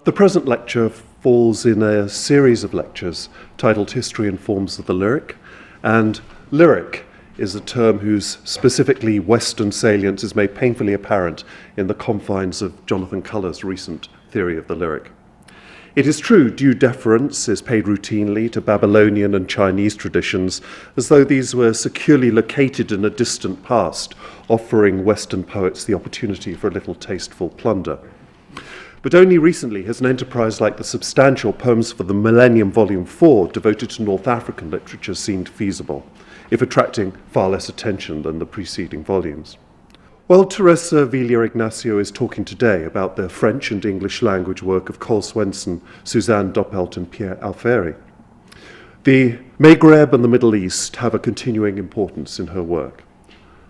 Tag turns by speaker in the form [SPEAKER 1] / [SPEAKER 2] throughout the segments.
[SPEAKER 1] The present lecture falls in a series of lectures titled History and Forms of the Lyric, and lyric is a term whose specifically Western salience is made painfully apparent in the confines of Jonathan Culler's recent theory of the lyric. It is true, due deference is paid routinely to Babylonian and Chinese traditions, as though these were securely located in a distant past, offering Western poets the opportunity for a little tasteful plunder. But only recently has an enterprise like the substantial Poems for the Millennium Volume 4 devoted to North African literature seemed feasible, if attracting far less attention than the preceding volumes. While Teresa Villa-Ignacio is talking today about the French and English language work of Cole Swenson, Suzanne Doppelt and Pierre Alferi, the Maghreb and the Middle East have a continuing importance in her work.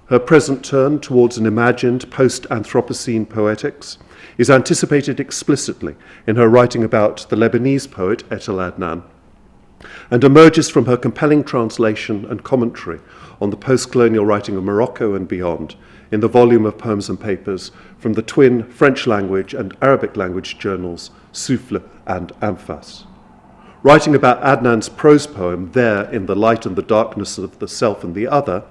[SPEAKER 1] Her present turn towards an imagined post-Anthropocene poetics is anticipated explicitly in her writing about the Lebanese poet Etel Adnan, and emerges from her compelling translation and commentary on the post-colonial writing of Morocco and beyond in the volume of poems and papers from the twin French language and Arabic language journals Souffle and Anfas. Writing about Adnan's prose poem, There in the Light and the Darkness of the Self and the Other,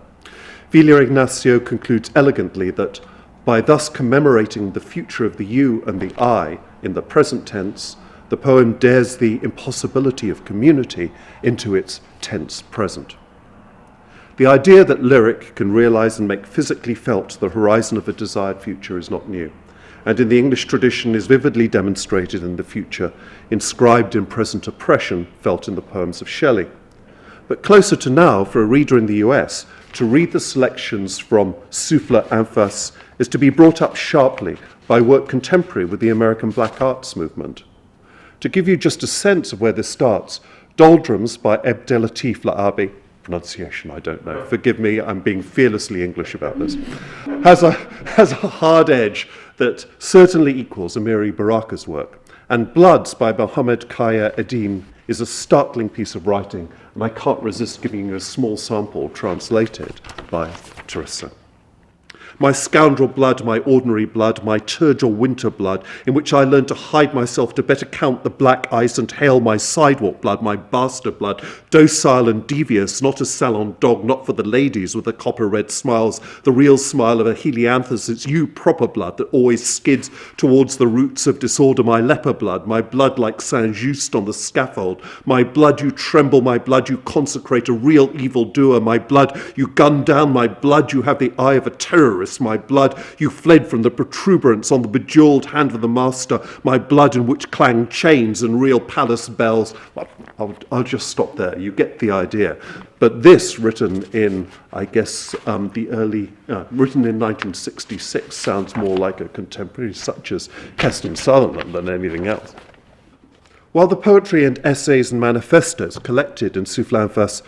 [SPEAKER 1] Villa-Ignacio concludes elegantly that by thus commemorating the future of the you and the I in the present tense, the poem dares the impossibility of community into its tense present. The idea that lyric can realize and make physically felt the horizon of a desired future is not new, and in the English tradition is vividly demonstrated in the future, inscribed in present oppression felt in the poems of Shelley. But closer to now, for a reader in the US, to read the selections from Souffle Anfas is to be brought up sharply by work contemporary with the American Black Arts movement. To give you just a sense of where this starts, Doldrums by Abdelatif Laabi, pronunciation I don't know, forgive me, I'm being fearlessly English about this, has a hard edge that certainly equals Amiri Baraka's work. And Bloods by Mohammed Kaya Edim is a startling piece of writing, and I can't resist giving you a small sample translated by Teresa. My scoundrel blood, my ordinary blood, my turgid winter blood, in which I learned to hide myself to better count the black ice and hail my sidewalk blood, my bastard blood, docile and devious, not a salon dog, not for the ladies with the copper-red smiles, the real smile of a helianthus, it's you proper blood that always skids towards the roots of disorder, my leper blood like Saint-Just on the scaffold, my blood you tremble, my blood you consecrate a real evildoer, my blood you gun down, my blood you have the eye of a terrorist, my blood, you fled from the protuberance on the bejeweled hand of the master, my blood in which clang chains and real palace bells. I'll just stop there. You get the idea. But this, written in, I guess, written in 1966, sounds more like a contemporary such as Keston Sutherland than anything else. While the poetry and essays and manifestos collected in Souffle Anfas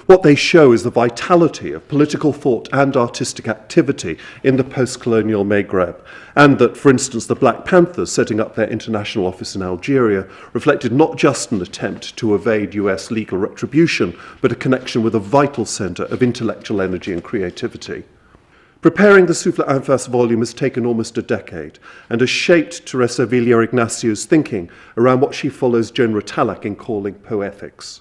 [SPEAKER 1] what they show is the vitality of political thought and artistic activity in the post-colonial Maghreb, and that, for instance, the Black Panthers setting up their international office in Algeria reflected not just an attempt to evade US legal retribution, but a connection with a vital center of intellectual energy and creativity. Preparing the Souffle Anfas volume has taken almost a decade and has shaped Teresa Villa-Ignacio's thinking around what she follows Joan Retallack in calling poethics.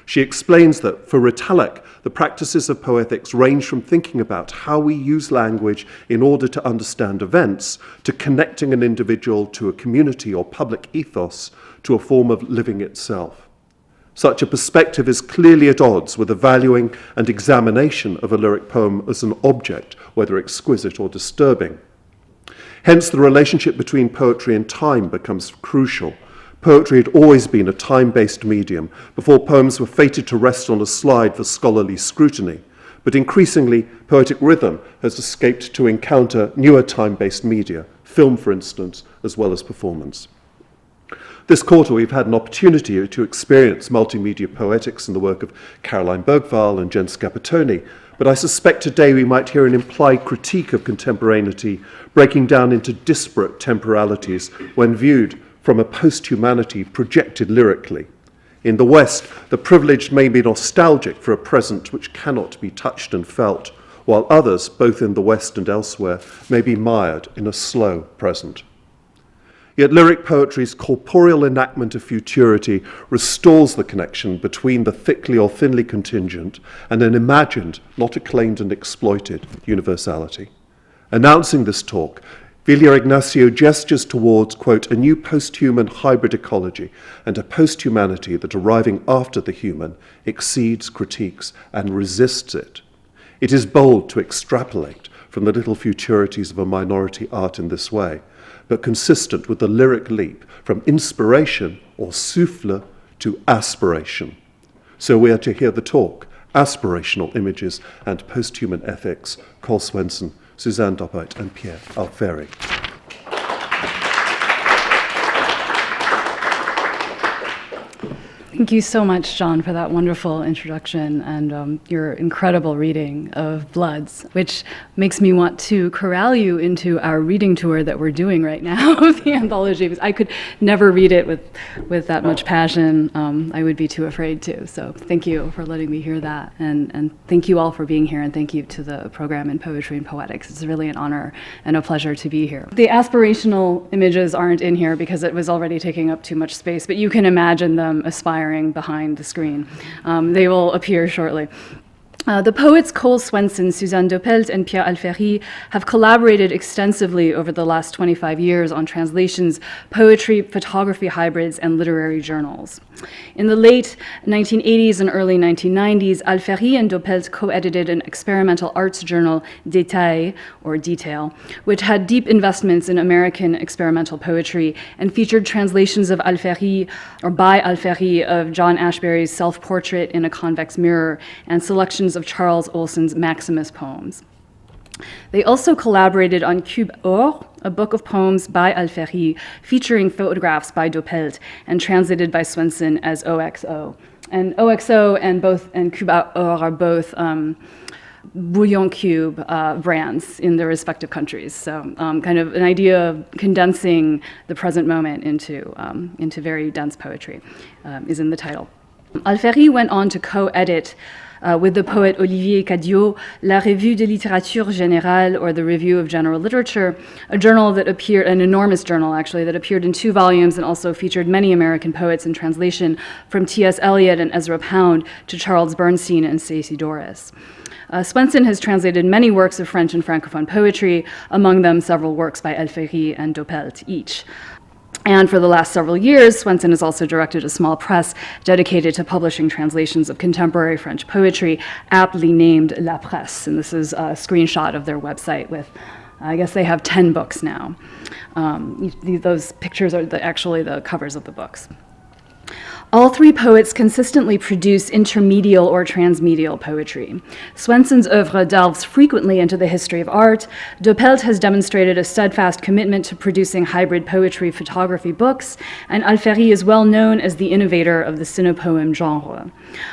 [SPEAKER 1] She explains that for Retallack, the practices of poethics range from thinking about how we use language in order to understand events, to connecting an individual to a community or public ethos, to a form of living itself. Such a perspective is clearly at odds with the valuing and examination of a lyric poem as an object, whether exquisite or disturbing. Hence, the relationship between poetry and time becomes crucial. Poetry had always been a time-based medium before poems were fated to rest on a slide for scholarly scrutiny, but increasingly poetic rhythm has escaped to encounter newer time-based media, film for instance, as well as performance. This quarter we've had an opportunity to experience multimedia poetics in the work of Caroline Bergvall and Jen Scapitoni, but I suspect today we might hear an implied critique of contemporaneity breaking down into disparate temporalities when viewed from a post-humanity projected lyrically. In the West, the privileged may be nostalgic for a present which cannot be touched and felt, while others, both in the West and elsewhere, may be mired in a slow present. Yet lyric poetry's corporeal enactment of futurity restores the connection between the thickly or thinly contingent and an imagined, not acclaimed and exploited, universality. Announcing this talk, Villa-Ignacio gestures towards, quote, a new post-human hybrid ecology and a post-humanity that, arriving after the human, exceeds, critiques, and resists it. It is bold to extrapolate from the little futurities of a minority art in this way, but consistent with the lyric leap from inspiration or souffle to aspiration. So we are to hear the talk, Aspirational Images and Post-Human Ethics, Cole Swenson, Suzanne Doppelt, and Pierre Alferi.
[SPEAKER 2] Thank you so much, John, for that wonderful introduction and your incredible reading of Bloods, which makes me want to corral you into our reading tour that we're doing right now of the anthology, because I could never read it with that much passion. I would be too afraid to. So thank you for letting me hear that. And thank you all for being here, and thank you to the program in Poetry and Poetics. It's really an honor and a pleasure to be here. The aspirational images aren't in here because it was already taking up too much space, but you can imagine them aspiring behind the screen. They will appear shortly. The poets Cole Swenson, Suzanne Doppelt, and Pierre Alferi have collaborated extensively over the last 25 years on translations, poetry, photography hybrids, and literary journals. In the late 1980s and early 1990s, Alferi and Doppelt co-edited an experimental arts journal, Détail, or Detail, which had deep investments in American experimental poetry and featured translations of Alferi, or by Alferi, of John Ashbery's Self-Portrait in a Convex Mirror, and selections of Charles Olson's Maximus poems. They also collaborated on Cube Or, a book of poems by Alferi featuring photographs by Doppelt and translated by Swenson as OXO. And OXO and Cube Or are both Bouillon Cube brands in their respective countries. So kind of an idea of condensing the present moment into very dense poetry is in the title. Alferi went on to co-edit with the poet Olivier Cadiot, La Revue de Littérature Générale, or the Review of General Literature, a journal that appeared, an enormous journal actually, that appeared in 2 volumes and also featured many American poets in translation, from T.S. Eliot and Ezra Pound to Charles Bernstein and Stacey Doris. Swenson has translated many works of French and Francophone poetry, among them several works by Alferi and Doppelt each. And for the last several years, Swenson has also directed a small press dedicated to publishing translations of contemporary French poetry, aptly named La Presse. And this is a screenshot of their website with, I guess they have 10 books now. Those pictures are actually the covers of the books. All 3 poets consistently produce intermedial or transmedial poetry. Swenson's oeuvre delves frequently into the history of art. Doppelt has demonstrated a steadfast commitment to producing hybrid poetry photography books, and Alferi is well known as the innovator of the cinepoem genre.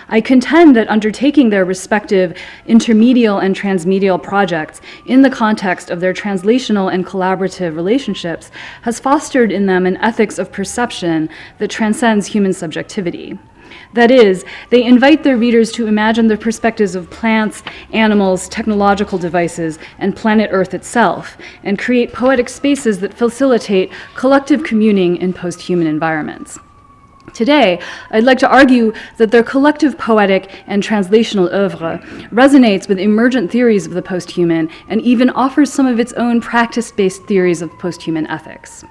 [SPEAKER 2] I contend that undertaking their respective intermedial and transmedial projects in the context of their translational and collaborative relationships has fostered in them an ethics of perception that transcends human subjectivity. That is, they invite their readers to imagine the perspectives of plants, animals, technological devices, and planet Earth itself, and create poetic spaces that facilitate collective communing in post-human environments. Today, I'd like to argue that their collective poetic and translational oeuvre resonates with emergent theories of the post-human and even offers some of its own practice-based theories of post-human ethics.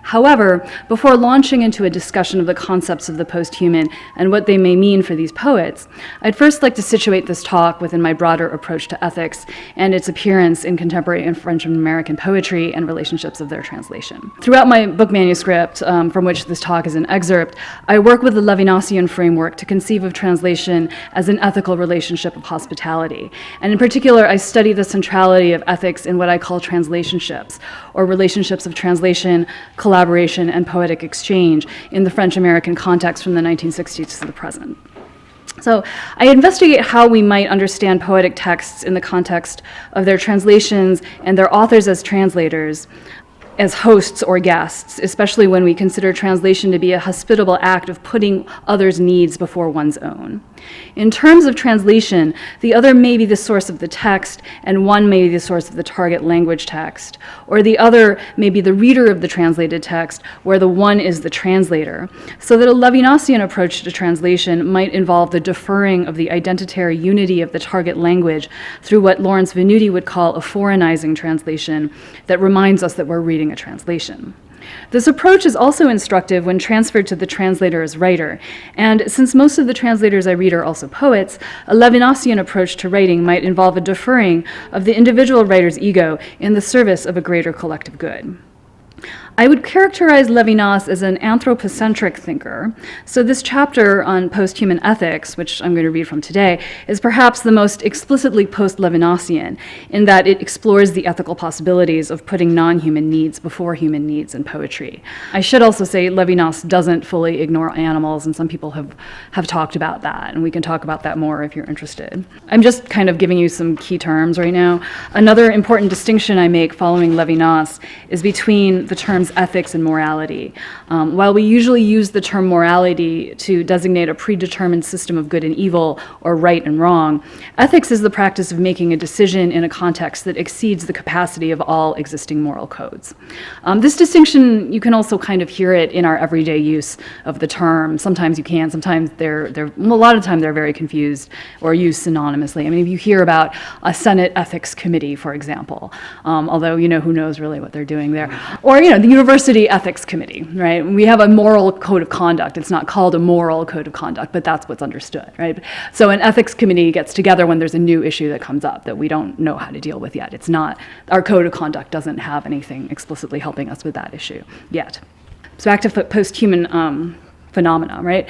[SPEAKER 2] However, before launching into a discussion of the concepts of the post-human and what they may mean for these poets, I'd first like to situate this talk within my broader approach to ethics and its appearance in contemporary and French and American poetry and relationships of their translation. Throughout my book manuscript, from which this talk is an excerpt, I work with the Villa-Ignacian framework to conceive of translation as an ethical relationship of hospitality. And in particular, I study the centrality of ethics in what I call translationships, or relationships of translation, collaboration, and poetic exchange in the French-American context from the 1960s to the present. So I investigate how we might understand poetic texts in the context of their translations and their authors as translators, as hosts or guests, especially when we consider translation to be a hospitable act of putting others' needs before one's own. In terms of translation, the other may be the source of the text, and one may be the source of the target language text, or the other may be the reader of the translated text, where the one is the translator, so that a Levinasian approach to translation might involve the deferring of the identitary unity of the target language through what Lawrence Venuti would call a foreignizing translation that reminds us that we're reading a translation. This approach is also instructive when transferred to the translator as writer, and since most of the translators I read are also poets, a Levinasian approach to writing might involve a deferring of the individual writer's ego in the service of a greater collective good. I would characterize Levinas as an anthropocentric thinker, so this chapter on post-human ethics, which I'm going to read from today, is perhaps the most explicitly post-Levinasian in that it explores the ethical possibilities of putting non-human needs before human needs in poetry. I should also say Levinas doesn't fully ignore animals, and some people have talked about that, and we can talk about that more if you're interested. I'm just kind of giving you some key terms right now. Another important distinction I make following Levinas is between the terms ethics and morality. While we usually use the term morality to designate a predetermined system of good and evil or right and wrong, ethics is the practice of making a decision in a context that exceeds the capacity of all existing moral codes. This distinction, you can also kind of hear it in our everyday use of the term. Sometimes you can, sometimes a lot of the time they're very confused or used synonymously. I mean, if you hear about a Senate ethics committee, for example, although who knows really what they're doing there, or the University Ethics Committee, right? We have a moral code of conduct. It's not called a moral code of conduct, but that's what's understood, right? So an ethics committee gets together when there's a new issue that comes up that we don't know how to deal with yet. It's not, our code of conduct doesn't have anything explicitly helping us with that issue yet. So back to post-human phenomena, right?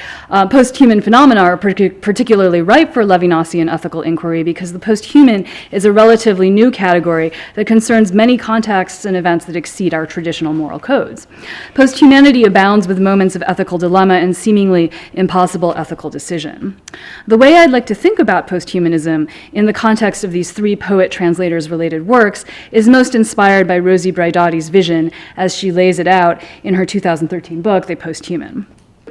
[SPEAKER 2] Post-human phenomena are particularly ripe for Levinasian ethical inquiry because the post-human is a relatively new category that concerns many contexts and events that exceed our traditional moral codes. Post-humanity abounds with moments of ethical dilemma and seemingly impossible ethical decision. The way I'd like to think about post-humanism in the context of these three poet-translators related works is most inspired by Rosie Braidotti's vision as she lays it out in her 2013 book, The Post-Human.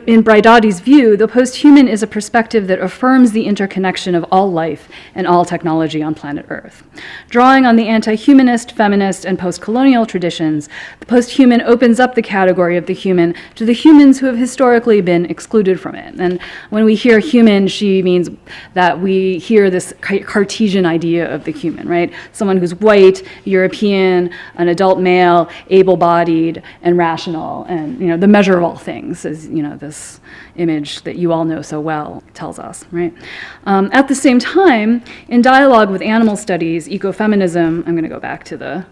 [SPEAKER 2] In Braidotti's view, the post-human is a perspective that affirms the interconnection of all life and all technology on planet Earth. Drawing on the anti-humanist, feminist, and post-colonial traditions, the post-human opens up the category of the human to the humans who have historically been excluded from it. And when we hear human, she means that we hear this Cartesian idea of the human, right? Someone who's white, European, an adult male, able-bodied, and rational, and the measure of all things is this image that you all know so well tells us, right? At the same time, in dialogue with animal studies, ecofeminism, I'm going to go back to the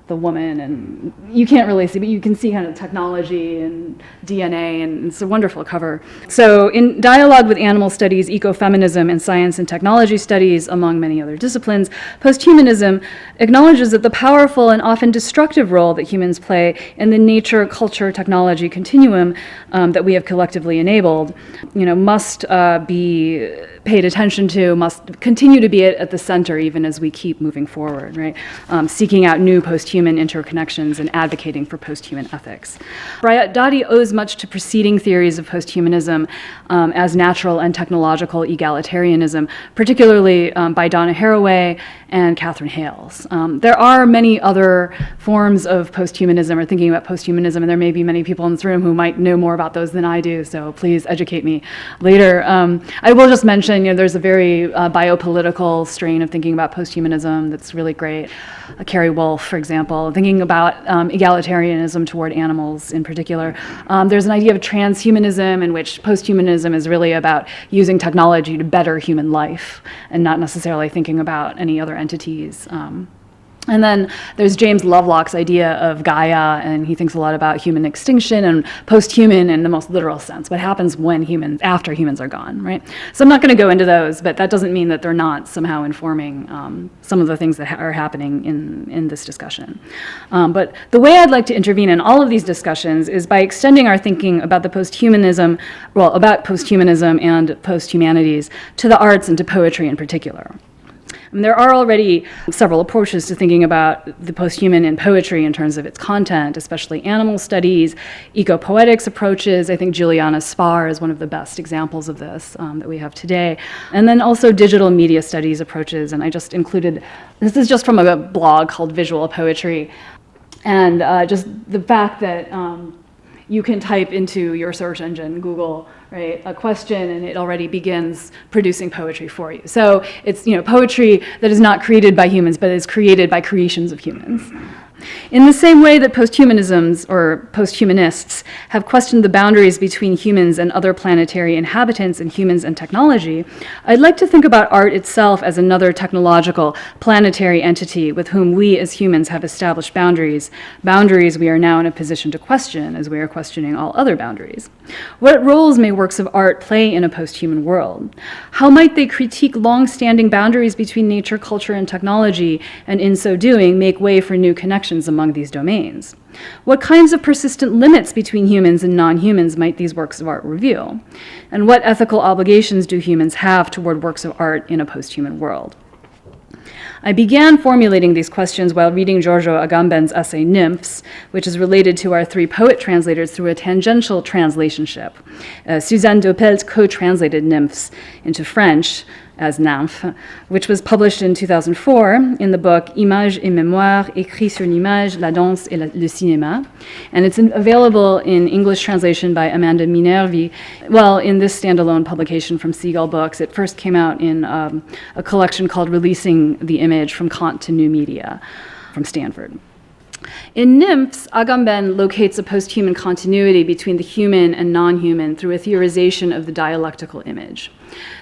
[SPEAKER 2] woman, and you can't really see, but you can see kind of technology and DNA, and it's a wonderful cover. So in dialogue with animal studies, ecofeminism, and science and technology studies, among many other disciplines, posthumanism acknowledges that the powerful and often destructive role that humans play in the nature, culture, technology continuum that we have collectively enabled, must be paid attention to, must continue to be at the center even as we keep moving forward, right? Seeking out new post-human interconnections and advocating for post-human ethics. Braidotти owes much to preceding theories of post-humanism as natural and technological egalitarianism, particularly by Donna Haraway and Catherine Hales. There are many other forms of post-humanism or thinking about post-humanism, and there may be many people in this room who might know more about those than I do, so please educate me later. I will just mention, there's a very biopolitical strain of thinking about post-humanism that's really great. Carrie Wolf, for example, thinking about egalitarianism toward animals in particular. There's an idea of transhumanism in which post-humanism is really about using technology to better human life and not necessarily thinking about any other entities. And then there's James Lovelock's idea of Gaia, and he thinks a lot about human extinction and post-human in the most literal sense. What happens after humans are gone, right? So I'm not going to go into those, but that doesn't mean that they're not somehow informing some of the things that are happening in this discussion. But the way I'd like to intervene in all of these discussions is by extending our thinking about about post-humanism and post-humanities to the arts and to poetry in particular. And there are already several approaches to thinking about the posthuman in poetry in terms of its content, especially animal studies, eco-poetics approaches. I think Juliana Spar is one of the best examples of this that we have today. And then also digital media studies approaches. And I just included, this is just from a blog called Visual Poetry. And just the fact that you can type into your search engine, Google, right, a question, and it already begins producing poetry for you. So it's, poetry that is not created by humans, but is created by creations of humans. In the same way that posthumanisms or posthumanists have questioned the boundaries between humans and other planetary inhabitants and humans and technology, I'd like to think about art itself as another technological planetary entity with whom we as humans have established boundaries we are now in a position to question as we are questioning all other boundaries. What roles may works of art play in a posthuman world? How might they critique long-standing boundaries between nature, culture, and technology, and in so doing, make way for new connections among these domains? What kinds of persistent limits between humans and non-humans might these works of art reveal? And what ethical obligations do humans have toward works of art in a posthuman world? I began formulating these questions while reading Giorgio Agamben's essay Nymphs, which is related to our three poet translators through a tangential translationship. Suzanne Dopelt co-translated Nymphs into French as Nymphe, which was published in 2004 in the book Images et Mémoires, écrit sur l'image, la danse et le cinéma. And it's available in English translation by Amanda Minervi. Well, in this standalone publication from Seagull Books, it first came out in a collection called Releasing the Image from Kant to New Media from Stanford. In Nymphs, Agamben locates a posthuman continuity between the human and non-human through a theorization of the dialectical image.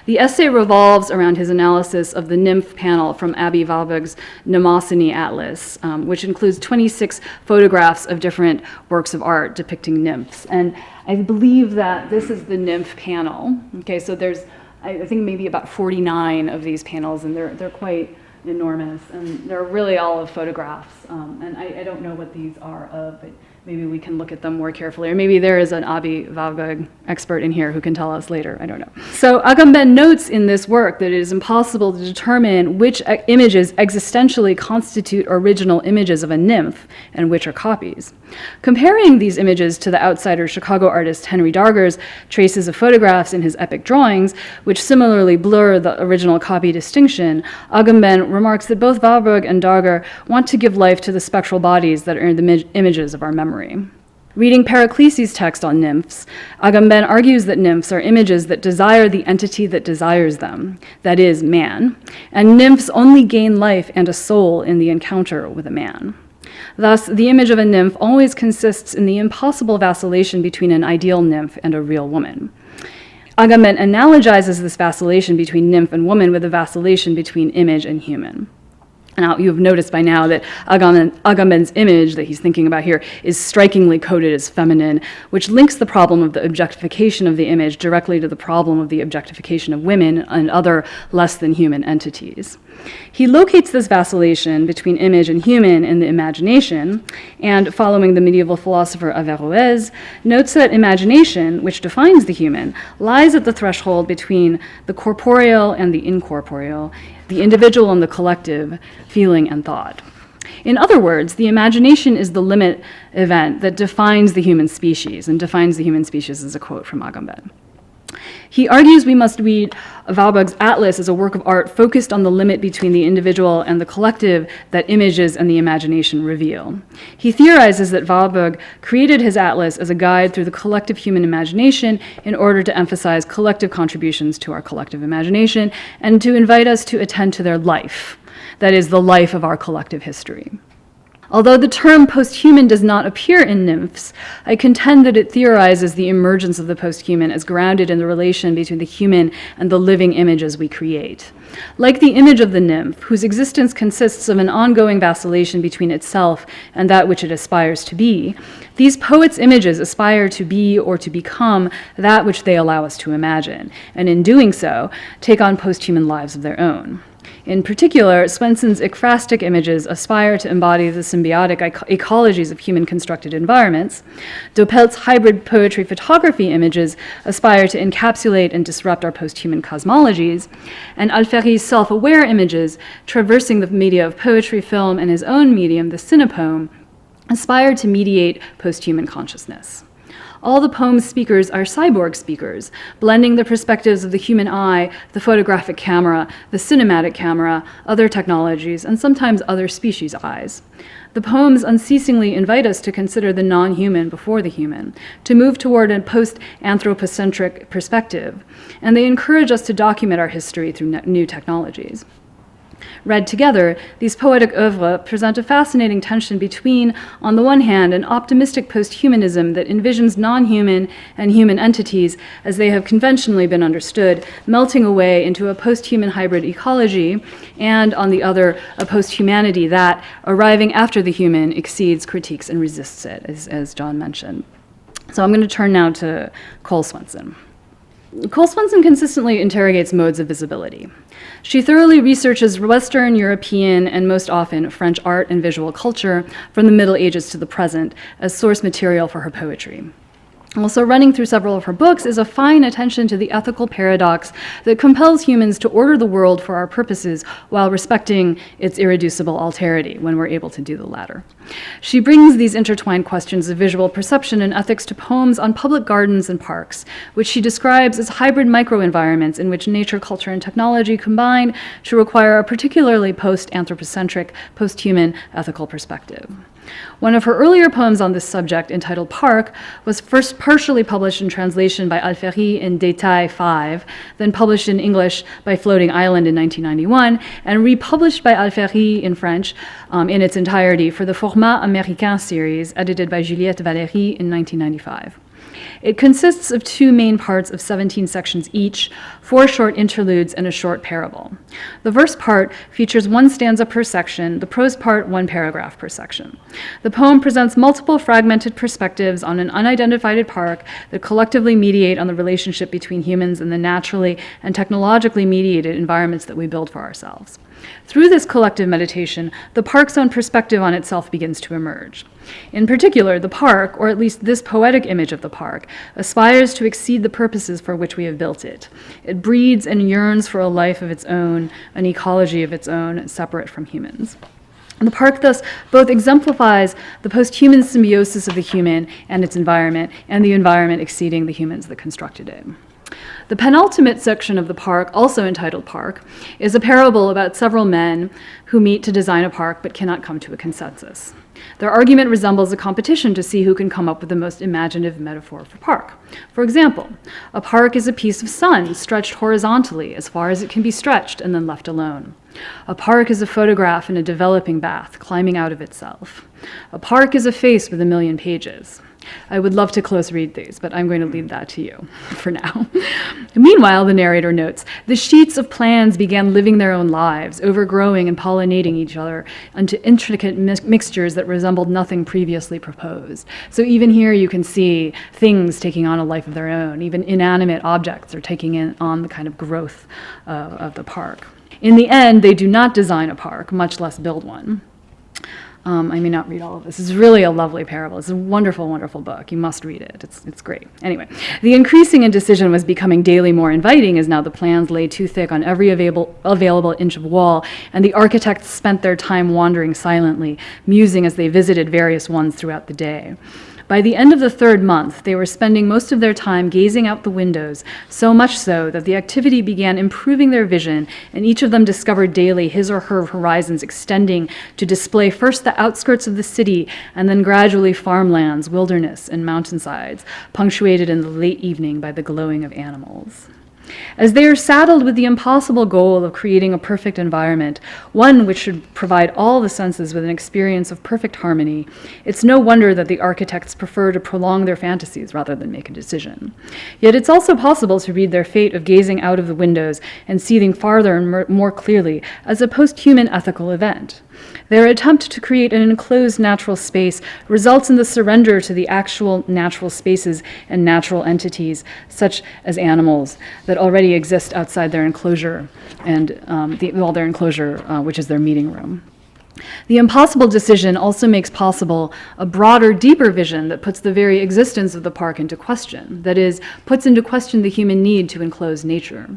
[SPEAKER 2] The essay revolves around his analysis of the nymph panel from Abby Warburg's Mnemosyne Atlas, which includes 26 photographs of different works of art depicting nymphs. And I believe that this is the nymph panel. Okay, so there's, I think, maybe about 49 of these panels, and they're quite enormous, and they're really all of photographs. And I don't know what these are of, but maybe we can look at them more carefully, or maybe there is an Abby Warburg expert in here who can tell us later, I don't know. So Agamben notes in this work that it is impossible to determine which images existentially constitute original images of a nymph and which are copies. Comparing these images to the outsider Chicago artist Henry Darger's traces of photographs in his epic drawings, which similarly blur the original copy distinction, Agamben remarks that both Warburg and Darger want to give life to the spectral bodies that are the images of our memory. Reading Pericles' text on nymphs, Agamben argues that nymphs are images that desire the entity that desires them, that is, man, and nymphs only gain life and a soul in the encounter with a man. Thus, the image of a nymph always consists in the impossible vacillation between an ideal nymph and a real woman. Agamben analogizes this vacillation between nymph and woman with a vacillation between image and human. Now, you've noticed by now that Agamben's image that he's thinking about here is strikingly coded as feminine, which links the problem of the objectification of the image directly to the problem of the objectification of women and other less than human entities. He locates this vacillation between image and human in the imagination, and following the medieval philosopher Averroès, notes that imagination, which defines the human, lies at the threshold between the corporeal and the incorporeal, the individual and the collective, feeling and thought. In other words, the imagination is the limit event that defines the human species, and defines the human species is a quote from Agamben. He argues we must read Warburg's Atlas as a work of art focused on the limit between the individual and the collective that images and the imagination reveal. He theorizes that Warburg created his atlas as a guide through the collective human imagination in order to emphasize collective contributions to our collective imagination and to invite us to attend to their life, that is, the life of our collective history. Although the term posthuman does not appear in Nymphs, I contend that it theorizes the emergence of the posthuman as grounded in the relation between the human and the living images we create. Like the image of the nymph, whose existence consists of an ongoing vacillation between itself and that which it aspires to be, these poets' images aspire to be or to become that which they allow us to imagine, and in doing so, take on posthuman lives of their own. In particular, Swenson's ekphrastic images aspire to embody the symbiotic ecologies of human-constructed environments. Dopelt's hybrid poetry photography images aspire to encapsulate and disrupt our post-human cosmologies. And Alfieri's self-aware images, traversing the media of poetry, film, and his own medium, the cinepoem, aspire to mediate post-human consciousness. All the poem's speakers are cyborg speakers, blending the perspectives of the human eye, the photographic camera, the cinematic camera, other technologies, and sometimes other species' eyes. The poems unceasingly invite us to consider the non-human before the human, to move toward a post-anthropocentric perspective, and they encourage us to document our history through new technologies. Read together, these poetic oeuvres present a fascinating tension between, on the one hand, an optimistic post-humanism that envisions non-human and human entities as they have conventionally been understood, melting away into a post-human hybrid ecology, and on the other, a post-humanity that, arriving after the human, exceeds, critiques, and resists it, as John mentioned. So I'm going to turn now to Cole Swenson. Cole Swenson consistently interrogates modes of visibility. She thoroughly researches Western, European, and most often French art and visual culture from the Middle Ages to the present as source material for her poetry. Also running through several of her books is a fine attention to the ethical paradox that compels humans to order the world for our purposes while respecting its irreducible alterity when we're able to do the latter. She brings these intertwined questions of visual perception and ethics to poems on public gardens and parks, which she describes as hybrid microenvironments in which nature, culture, and technology combine to require a particularly post-anthropocentric, post-human ethical perspective. One of her earlier poems on this subject, entitled Park, was first partially published in translation by Alfieri in Détail 5, then published in English by Floating Island in 1991, and republished by Alfieri in French in its entirety for the Format Américain series, edited by Juliette Valéry in 1995. It consists of two main parts of 17 sections each, 4 short interludes, and a short parable. The verse part features 1 stanza per section, the prose part 1 paragraph per section. The poem presents multiple fragmented perspectives on an unidentified park that collectively mediate on the relationship between humans and the naturally and technologically mediated environments that we build for ourselves. Through this collective meditation, the park's own perspective on itself begins to emerge. In particular, the park, or at least this poetic image of the park, aspires to exceed the purposes for which we have built it. It breeds and yearns for a life of its own, an ecology of its own, separate from humans. The park thus both exemplifies the post-human symbiosis of the human and its environment, and the environment exceeding the humans that constructed it. The penultimate section of the park, also entitled Park, is a parable about several men who meet to design a park but cannot come to a consensus. Their argument resembles a competition to see who can come up with the most imaginative metaphor for park. For example, a park is a piece of sun stretched horizontally as far as it can be stretched and then left alone. A park is a photograph in a developing bath, climbing out of itself. A park is a face with 1,000,000 pages. I would love to close read these, but I'm going to leave that to you for now. Meanwhile, the narrator notes, the sheets of plans began living their own lives, overgrowing and pollinating each other into intricate mixtures that resembled nothing previously proposed. So even here you can see things taking on a life of their own. Even inanimate objects are taking on the kind of growth of the park. In the end, they do not design a park, much less build one. I may not read all of this. It's really a lovely parable. It's a wonderful, wonderful book. You must read it. It's great. Anyway, the increasing indecision was becoming daily more inviting as now the plans lay too thick on every available inch of wall, and the architects spent their time wandering silently, musing as they visited various ones throughout the day. By the end of the 3rd month, they were spending most of their time gazing out the windows, so much so that the activity began improving their vision, and each of them discovered daily his or her horizons extending to display first the outskirts of the city, and then gradually farmlands, wilderness, and mountainsides, punctuated in the late evening by the glowing of animals. As they are saddled with the impossible goal of creating a perfect environment, one which should provide all the senses with an experience of perfect harmony, it's no wonder that the architects prefer to prolong their fantasies rather than make a decision. Yet it's also possible to read their fate of gazing out of the windows and seeing farther and more clearly as a post-human ethical event. Their attempt to create an enclosed natural space results in the surrender to the actual natural spaces and natural entities, such as animals, that already exist outside their enclosure, and their enclosure, which is their meeting room. The impossible decision also makes possible a broader, deeper vision that puts the very existence of the park into question, that is, puts into question the human need to enclose nature.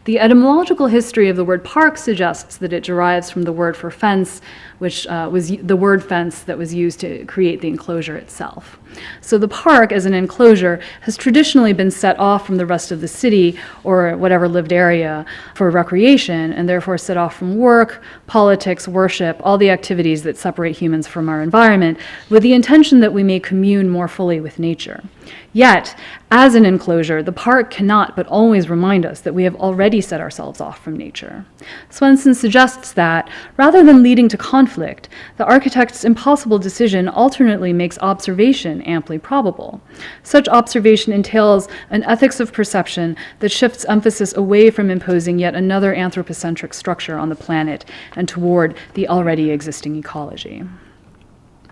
[SPEAKER 2] The etymological history of the word park suggests that it derives from the word for fence, which was the word fence that was used to create the enclosure itself. So the park, as an enclosure, has traditionally been set off from the rest of the city or whatever lived area for recreation, and therefore set off from work, politics, worship, all the activities that separate humans from our environment, with the intention that we may commune more fully with nature. Yet, as an enclosure, the park cannot but always remind us that we have already set ourselves off from nature. Swenson suggests that, rather than leading to conflict, the architect's impossible decision alternately makes observation amply probable. Such observation entails an ethics of perception that shifts emphasis away from imposing yet another anthropocentric structure on the planet and toward the already existing ecology.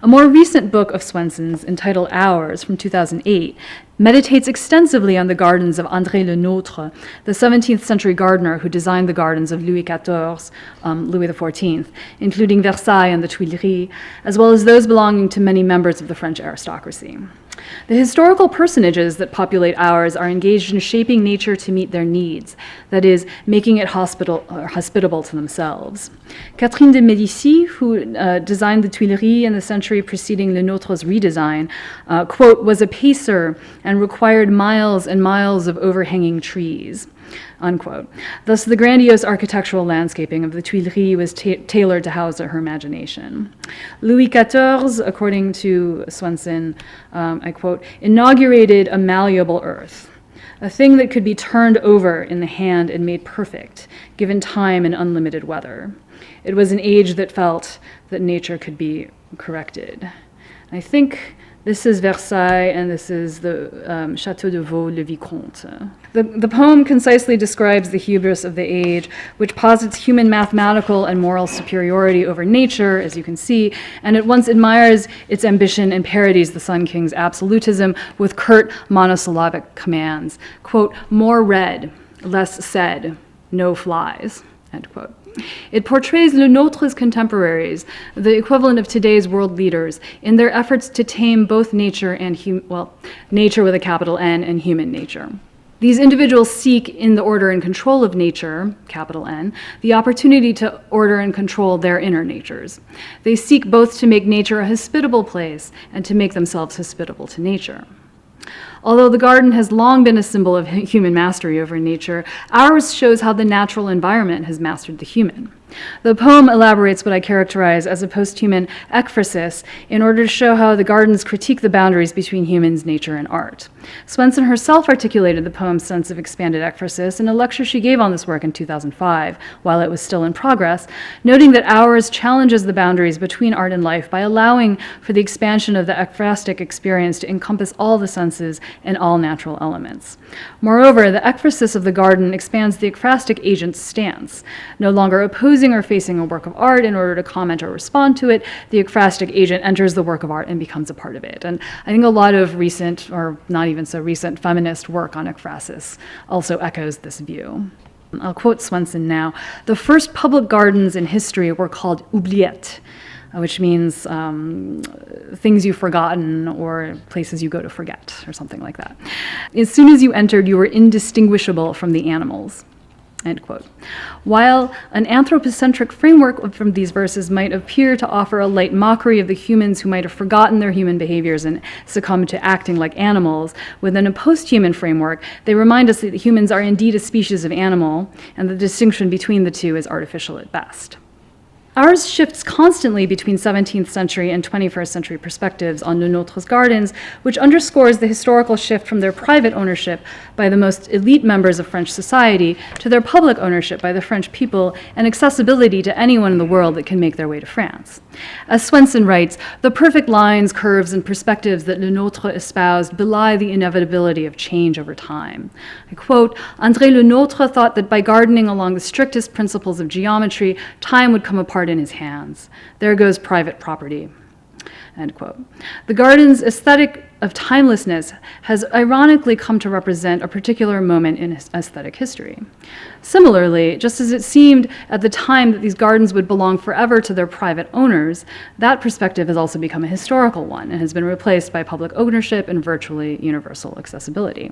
[SPEAKER 2] A more recent book of Swenson's, entitled Hours, from 2008, meditates extensively on the gardens of André Le Nôtre, the 17th century gardener who designed the gardens of Louis XIV, Louis XIV, including Versailles and the Tuileries, as well as those belonging to many members of the French aristocracy. The historical personages that populate Hours are engaged in shaping nature to meet their needs, that is, making it hospitable to themselves. Catherine de Médicis, who designed the Tuileries in the century preceding Le Nôtre's redesign, quote, was a pacer and required miles and miles of overhanging trees, unquote. Thus, the grandiose architectural landscaping of the Tuileries was tailored to house her imagination. Louis XIV, according to Swenson, I quote, inaugurated a malleable earth, a thing that could be turned over in the hand and made perfect, given time and unlimited weather. It was an age that felt that nature could be corrected. I think this is Versailles, and this is the Château de Vaux-le-Vicomte. The poem concisely describes the hubris of the age, which posits human mathematical and moral superiority over nature, as you can see, and at once admires its ambition and parodies the Sun King's absolutism with curt monosyllabic commands. Quote, more read, less said, no flies, end quote. It portrays Le Nôtre's contemporaries, the equivalent of today's world leaders, in their efforts to tame both nature and nature with a capital N and human nature. These individuals seek, in the order and control of nature, capital N, the opportunity to order and control their inner natures. They seek both to make nature a hospitable place and to make themselves hospitable to nature. Although the garden has long been a symbol of human mastery over nature, Hours shows how the natural environment has mastered the human. The poem elaborates what I characterize as a post-human ekphrasis in order to show how the gardens critique the boundaries between humans, nature, and art. Swenson herself articulated the poem's sense of expanded ekphrasis in a lecture she gave on this work in 2005, while it was still in progress, noting that Hours challenges the boundaries between art and life by allowing for the expansion of the ekphrastic experience to encompass all the senses and all natural elements. Moreover, the ekphrasis of the garden expands the ekphrastic agent's stance, no longer opposing or facing a work of art in order to comment or respond to it. The ekphrastic agent enters the work of art and becomes a part of it. And I think a lot of recent, or not even so recent, feminist work on ekphrasis also echoes this view. I'll quote Swenson now. The first public gardens in history were called oubliettes, which means things you've forgotten or places you go to forget, or something like that. As soon as you entered, you were indistinguishable from the animals. End quote. While an anthropocentric framework from these verses might appear to offer a light mockery of the humans who might have forgotten their human behaviors and succumbed to acting like animals, within a post-human framework, they remind us that humans are indeed a species of animal, and the distinction between the two is artificial at best. Ours shifts constantly between 17th century and 21st century perspectives on Le Nôtre's gardens, which underscores the historical shift from their private ownership by the most elite members of French society to their public ownership by the French people and accessibility to anyone in the world that can make their way to France. As Swenson writes, the perfect lines, curves, and perspectives that Le Nôtre espoused belie the inevitability of change over time. I quote, André Le Nôtre thought that by gardening along the strictest principles of geometry, time would come apart card in his hands. There goes private property. End quote. The garden's aesthetic of timelessness has ironically come to represent a particular moment in aesthetic history. Similarly, just as it seemed at the time that these gardens would belong forever to their private owners, that perspective has also become a historical one and has been replaced by public ownership and virtually universal accessibility.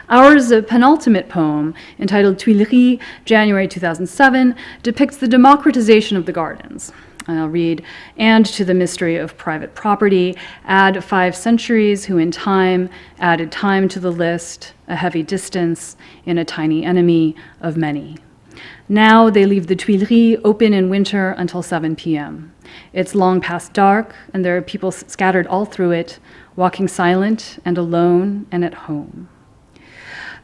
[SPEAKER 2] Ours penultimate poem, entitled Tuileries, January 2007, depicts the democratization of the gardens. And I'll read, and to the mystery of private property, add 5 centuries who in time added time to the list, a heavy distance in a tiny enemy of many. Now they leave the Tuileries open in winter until 7 p.m. It's long past dark, and there are people scattered all through it, walking silent and alone and at home.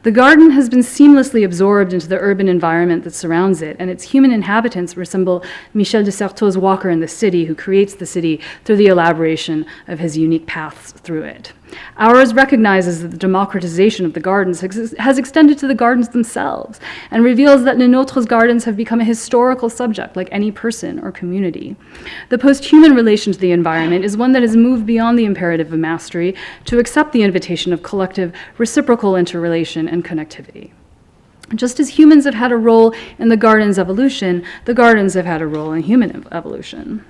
[SPEAKER 2] The garden has been seamlessly absorbed into the urban environment that surrounds it, and its human inhabitants resemble Michel de Certeau's walker in the city, who creates the city through the elaboration of his unique paths through it. Ours recognizes that the democratization of the gardens has extended to the gardens themselves, and reveals that Le Nôtre's gardens have become a historical subject like any person or community. The post-human relation to the environment is one that has moved beyond the imperative of mastery to accept the invitation of collective, reciprocal interrelation and connectivity. Just as humans have had a role in the garden's evolution, the gardens have had a role in human evolution.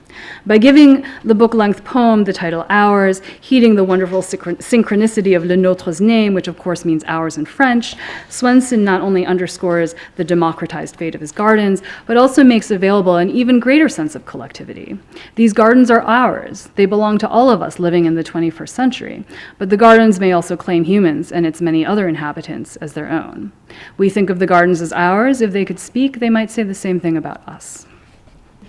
[SPEAKER 2] By giving the book-length poem the title Ours, heeding the wonderful synchronicity of Le Nôtre's name, which of course means ours in French, Swenson not only underscores the democratized fate of his gardens, but also makes available an even greater sense of collectivity. These gardens are ours. They belong to all of us living in the 21st century, but the gardens may also claim humans and its many other inhabitants as their own. We think of the gardens as ours. If they could speak, they might say the same thing about us.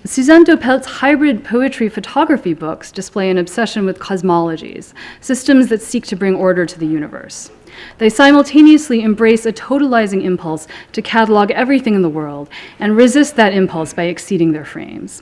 [SPEAKER 2] Suzanne Doppelt's hybrid poetry photography books display an obsession with cosmologies, systems that seek to bring order to the universe. They simultaneously embrace a totalizing impulse to catalog everything in the world and resist that impulse by exceeding their frames.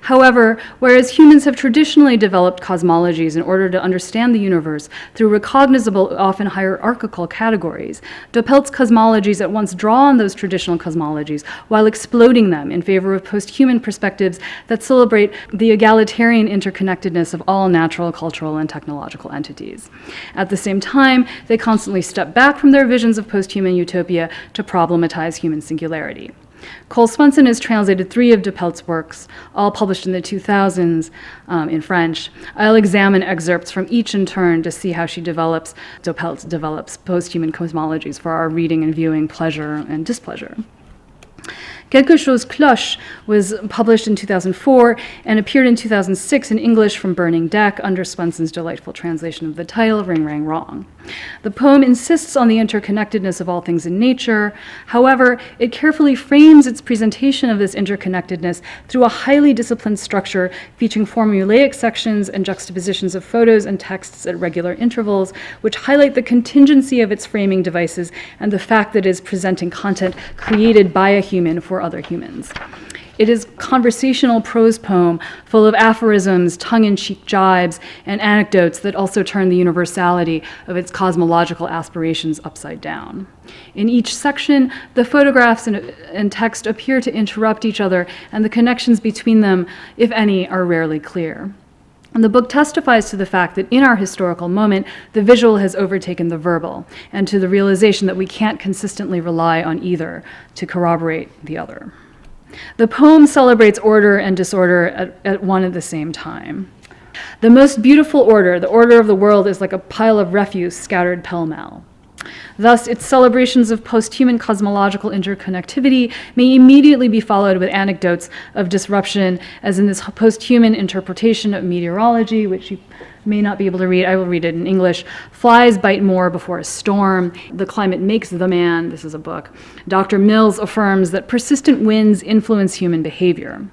[SPEAKER 2] However, whereas humans have traditionally developed cosmologies in order to understand the universe through recognizable, often hierarchical categories, Doppelt's cosmologies at once draw on those traditional cosmologies while exploding them in favor of post-human perspectives that celebrate the egalitarian interconnectedness of all natural, cultural, and technological entities. At the same time, they constantly step back from their visions of post-human utopia to problematize human singularity. Cole Swenson has translated 3 of Doppelt's works, all published in the 2000s in French. I'll examine excerpts from each in turn to see how Doppelt develops post-human cosmologies for our reading and viewing pleasure and displeasure. Quelque chose cloche was published in 2004 and appeared in 2006 in English from Burning Deck under Swenson's delightful translation of the title, Ring Rang Wrong. The poem insists on the interconnectedness of all things in nature. However, it carefully frames its presentation of this interconnectedness through a highly disciplined structure featuring formulaic sections and juxtapositions of photos and texts at regular intervals, which highlight the contingency of its framing devices and the fact that it is presenting content created by a human for other humans. It is a conversational prose poem full of aphorisms, tongue-in-cheek jibes, and anecdotes that also turn the universality of its cosmological aspirations upside down. In each section, the photographs and text appear to interrupt each other, and the connections between them, if any, are rarely clear. And the book testifies to the fact that in our historical moment, the visual has overtaken the verbal, and to the realization that we can't consistently rely on either to corroborate the other. The poem celebrates order and disorder at one and the same time. The most beautiful order, the order of the world, is like a pile of refuse scattered pell-mell. Thus, its celebrations of post-human cosmological interconnectivity may immediately be followed with anecdotes of disruption, as in this post-human interpretation of meteorology, which you may not be able to read. I will read it in English. Flies bite more before a storm. The climate makes the man. This is a book. Dr. Mills affirms that persistent winds influence human behavior.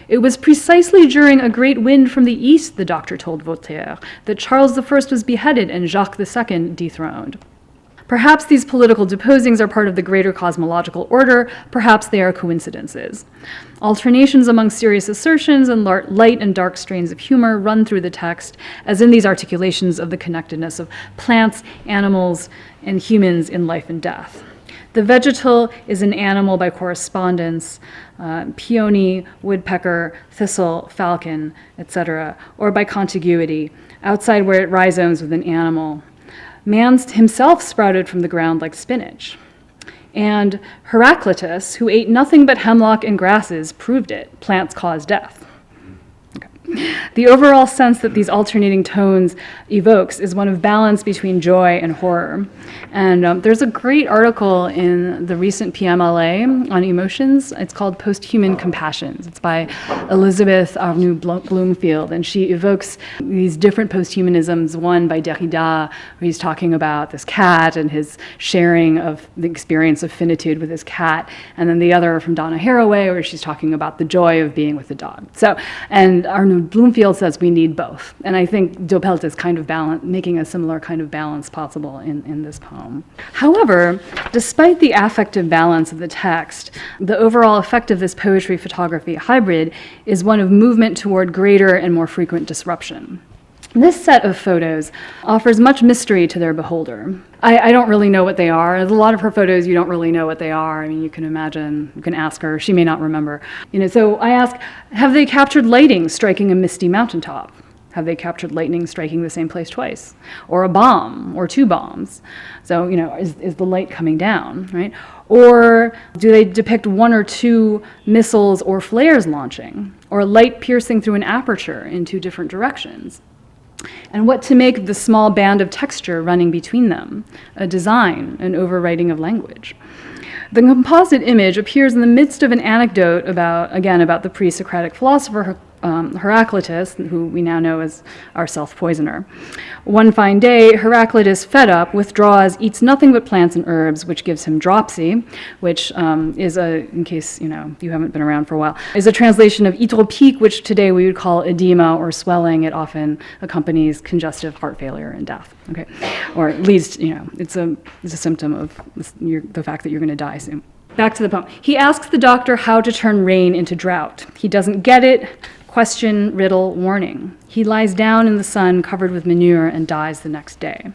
[SPEAKER 2] It was precisely during a great wind from the east, the doctor told Voltaire, that Charles I was beheaded and Jacques II dethroned. Perhaps these political deposings are part of the greater cosmological order, perhaps they are coincidences. Alternations among serious assertions and light and dark strains of humor run through the text, as in these articulations of the connectedness of plants, animals, and humans in life and death.
[SPEAKER 3] The vegetal is an animal by correspondence, peony, woodpecker, thistle, falcon, etc., or by contiguity, outside where it rhizomes with an animal. Man himself sprouted from the ground like spinach. And Heraclitus, who ate nothing but hemlock and grasses, proved it. Plants cause death. The overall sense that these alternating tones evokes is one of balance between joy and horror. And there's a great article in the recent PMLA on emotions. It's called Posthuman Compassions. It's by Elizabeth Arnoux Bloomfield, and she evokes these different posthumanisms, one by Derrida, where he's talking about this cat and his sharing of the experience of finitude with his cat, and then the other from Donna Haraway, where she's talking about the joy of being with the dog. So, and Arnoux Bloomfield says we need both. And I think Doppelt is kind of making a similar kind of balance possible in this poem. However, despite the affective balance of the text, the overall effect of this poetry-photography hybrid is one of movement toward greater and more frequent disruption. This set of photos offers much mystery to their beholder. I don't really know what they are. There's a lot of her photos, you don't really know what they are. I mean, you can imagine, you can ask her, she may not remember. So I ask, have they captured lighting striking a misty mountaintop? Have they captured lightning striking the same place twice? Or a bomb, or two bombs? So, is the light coming down, right? Or do they depict one or two missiles or flares launching? Or light piercing through an aperture in two different directions? And what to make of the small band of texture running between them, a design, an overwriting of language. The composite image appears in the midst of an anecdote about the pre-Socratic philosopher Heraclitus, who we now know as our self-poisoner. One fine day, Heraclitus, fed up, withdraws, eats nothing but plants and herbs, which gives him dropsy, which is in case you haven't been around for a while, is a translation of hydropique, which today we would call edema or swelling. It often accompanies congestive heart failure and death. Okay, or at least it's a symptom of the fact that you're going to die soon. Back to the poem. He asks the doctor how to turn rain into drought. He doesn't get it. Question, riddle, warning. He lies down in the sun covered with manure and dies the next day.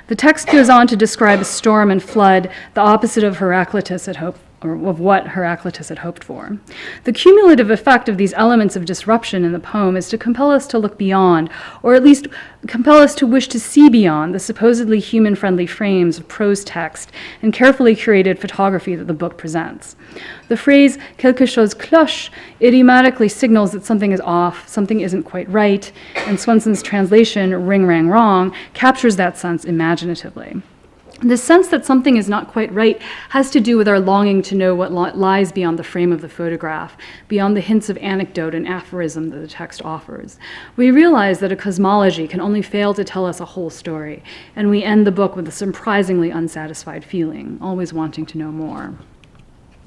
[SPEAKER 3] The text goes on to describe a storm and flood, the opposite of what Heraclitus had hoped for. The cumulative effect of these elements of disruption in the poem is to compel us to look beyond, or at least compel us to wish to see beyond the supposedly human-friendly frames of prose text and carefully curated photography that the book presents. The phrase quelque chose cloche idiomatically signals that something is off, something isn't quite right, and Swenson's translation, ring, rang, wrong, captures that sense imaginatively. The sense that something is not quite right has to do with our longing to know what lies beyond the frame of the photograph, beyond the hints of anecdote and aphorism that the text offers. We realize that a cosmology can only fail to tell us a whole story, and we end the book with a surprisingly unsatisfied feeling, always wanting to know more.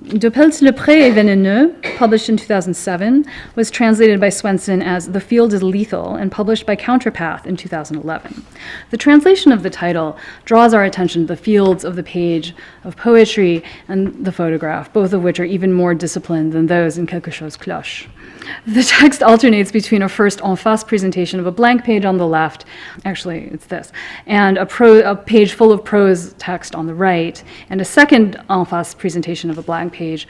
[SPEAKER 3] Doppelt's Le Pré est vénéneux, published in 2007, was translated by Swenson as The Field is Lethal and published by Counterpath in 2011. The translation of the title draws our attention to the fields of the page of poetry and the photograph, both of which are even more disciplined than those in Quelque chose cloche. The text alternates between a first en face presentation of a blank page on the left, actually it's this, and a page full of prose text on the right, and a second en face presentation of a blank page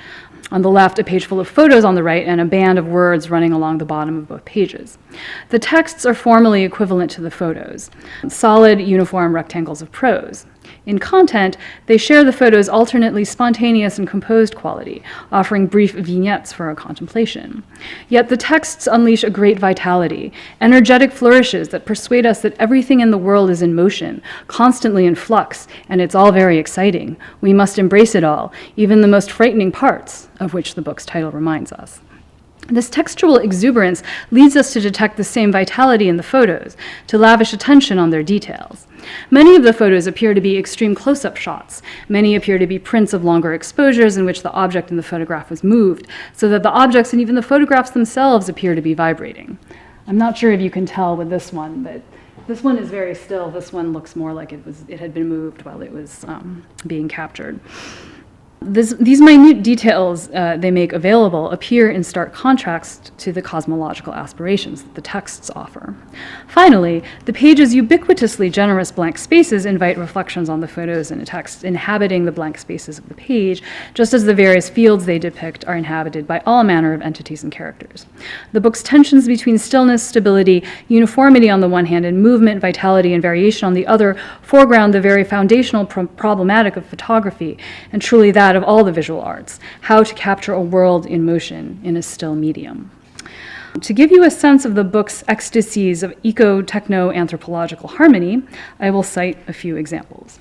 [SPEAKER 3] on the left, a page full of photos on the right, and a band of words running along the bottom of both pages. The texts are formally equivalent to the photos, solid, uniform rectangles of prose. In content, they share the photos' alternately spontaneous and composed quality, offering brief vignettes for our contemplation. Yet the texts unleash a great vitality, energetic flourishes that persuade us that everything in the world is in motion, constantly in flux, and it's all very exciting. We must embrace it all, even the most frightening parts, of which the book's title reminds us. This textual exuberance leads us to detect the same vitality in the photos, to lavish attention on their details. Many of the photos appear to be extreme close-up shots. Many appear to be prints of longer exposures in which the object in the photograph was moved, so that the objects and even the photographs themselves appear to be vibrating. I'm not sure if you can tell with this one, but this one is very still. This one looks more like it had been moved while it was being captured. These minute details they make available appear in stark contrast to the cosmological aspirations that the texts offer. Finally, the page's ubiquitously generous blank spaces invite reflections on the photos in a text, inhabiting the blank spaces of the page, just as the various fields they depict are inhabited by all manner of entities and characters. The book's tensions between stillness, stability, uniformity on the one hand, and movement, vitality, and variation on the other foreground the very foundational problematic of photography, and truly that of all the visual arts, how to capture a world in motion in a still medium. To give you a sense of the book's ecstasies of eco-techno-anthropological harmony, I will cite a few examples.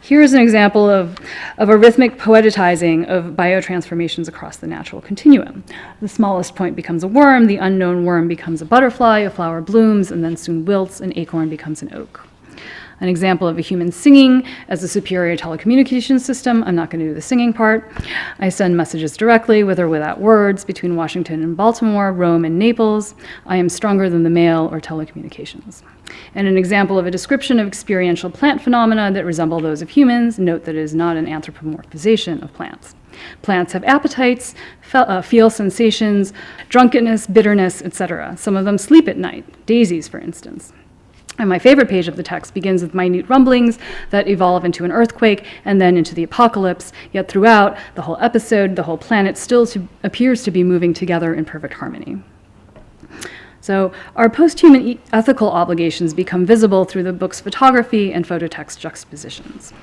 [SPEAKER 3] Here is an example of a rhythmic poetizing of biotransformations across the natural continuum. The smallest point becomes a worm, the unknown worm becomes a butterfly, a flower blooms and then soon wilts, an acorn becomes an oak. An example of a human singing as a superior telecommunications system. I'm not going to do the singing part. I send messages directly, with or without words, between Washington and Baltimore, Rome and Naples. I am stronger than the mail or telecommunications. And an example of a description of experiential plant phenomena that resemble those of humans. Note that it is not an anthropomorphization of plants. Plants have appetites, feel sensations, drunkenness, bitterness, etc. Some of them sleep at night, daisies, for instance. And my favorite page of the text begins with minute rumblings that evolve into an earthquake and then into the apocalypse, yet throughout the whole episode, the whole planet still appears to be moving together in perfect harmony. So our post-human ethical obligations become visible through the book's photography and phototext juxtapositions.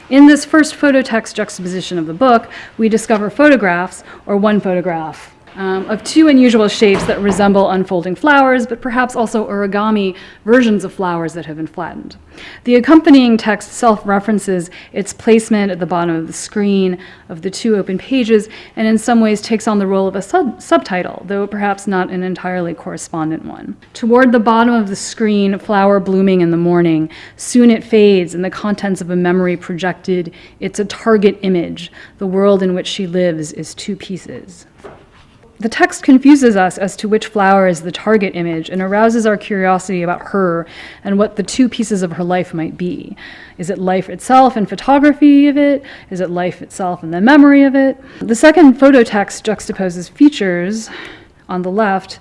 [SPEAKER 3] In this first phototext juxtaposition of the book, we discover photographs, or one photograph, of two unusual shapes that resemble unfolding flowers, but perhaps also origami versions of flowers that have been flattened. The accompanying text self-references its placement at the bottom of the screen of the two open pages, and in some ways takes on the role of a subtitle, though perhaps not an entirely correspondent one. Toward the bottom of the screen, flower blooming in the morning, soon it fades, and the contents of a memory projected. It's a target image. The world in which she lives is two pieces. The text confuses us as to which flower is the target image and arouses our curiosity about her and what the two pieces of her life might be. Is it life itself and photography of it? Is it life itself and the memory of it? The second phototext juxtaposes features on the left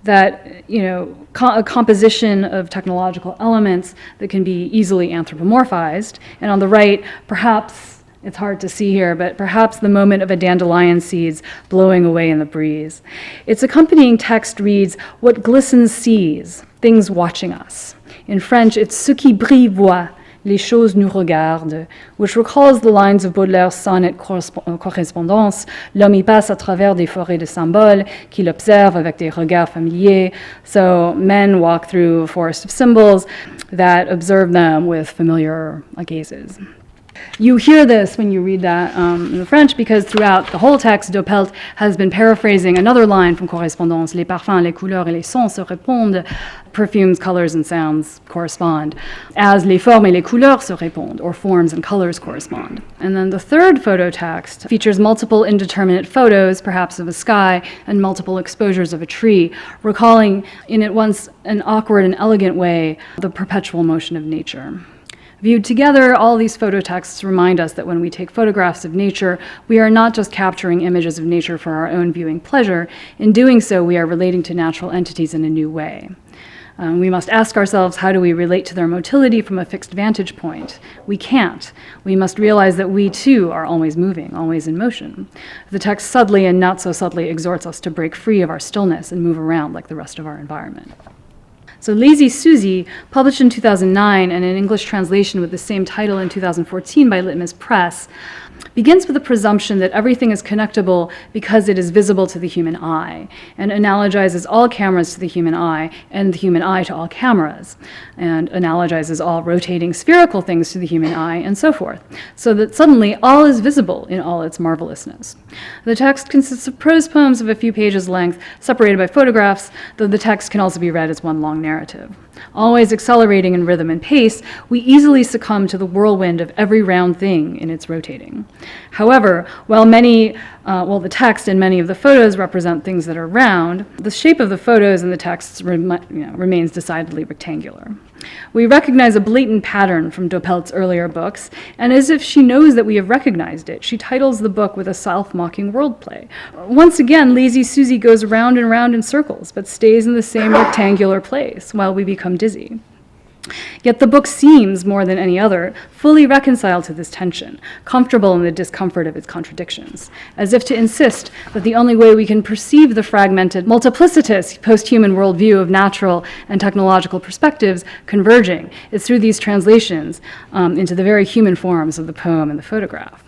[SPEAKER 3] that, a composition of technological elements that can be easily anthropomorphized, and on the right, perhaps, it's hard to see here, but perhaps the moment of a dandelion seeds blowing away in the breeze. Its accompanying text reads, "What glistens sees, things watching us." In French, it's "Ce qui brille voit, les choses nous regardent," which recalls the lines of Baudelaire's sonnet Correspondance, "L'homme y passe à travers des forêts de symboles, qu'il observe avec des regards familiers." So men walk through a forest of symbols that observe them with familiar gazes. You hear this when you read that in the French, because throughout the whole text, Doppelt has been paraphrasing another line from Correspondance, "Les parfums, les couleurs et les sons se répondent," perfumes, colors, and sounds correspond, as les formes et les couleurs se répondent, or forms and colors correspond. And then the third phototext features multiple indeterminate photos, perhaps of a sky, and multiple exposures of a tree, recalling in at once an awkward and elegant way the perpetual motion of nature. Viewed together, all these phototexts remind us that when we take photographs of nature, we are not just capturing images of nature for our own viewing pleasure. In doing so, we are relating to natural entities in a new way. We must ask ourselves, how do we relate to their motility from a fixed vantage point? We can't. We must realize that we too are always moving, always in motion. The text subtly and not so subtly exhorts us to break free of our stillness and move around like the rest of our environment. So Lazy Susie, published in 2009 and an English translation with the same title in 2014 by Litmus Press, begins with the presumption that everything is connectable because it is visible to the human eye, and analogizes all cameras to the human eye and the human eye to all cameras, and analogizes all rotating spherical things to the human eye, and so forth, so that suddenly all is visible in all its marvelousness. The text consists of prose poems of a few pages length, separated by photographs, though the text can also be read as one long narrative. Always accelerating in rhythm and pace, we easily succumb to the whirlwind of every round thing in its rotating. However, while the text and many of the photos represent things that are round, the shape of the photos and the texts remains decidedly rectangular. We recognize a blatant pattern from Dopelt's earlier books, and as if she knows that we have recognized it, she titles the book with a self-mocking wordplay. Once again, Lazy Susie goes round and round in circles, but stays in the same rectangular place while we become dizzy. Yet the book seems, more than any other, fully reconciled to this tension, comfortable in the discomfort of its contradictions, as if to insist that the only way we can perceive the fragmented, multiplicitous post-human worldview of natural and technological perspectives converging is through these translations into the very human forms of the poem and the photograph.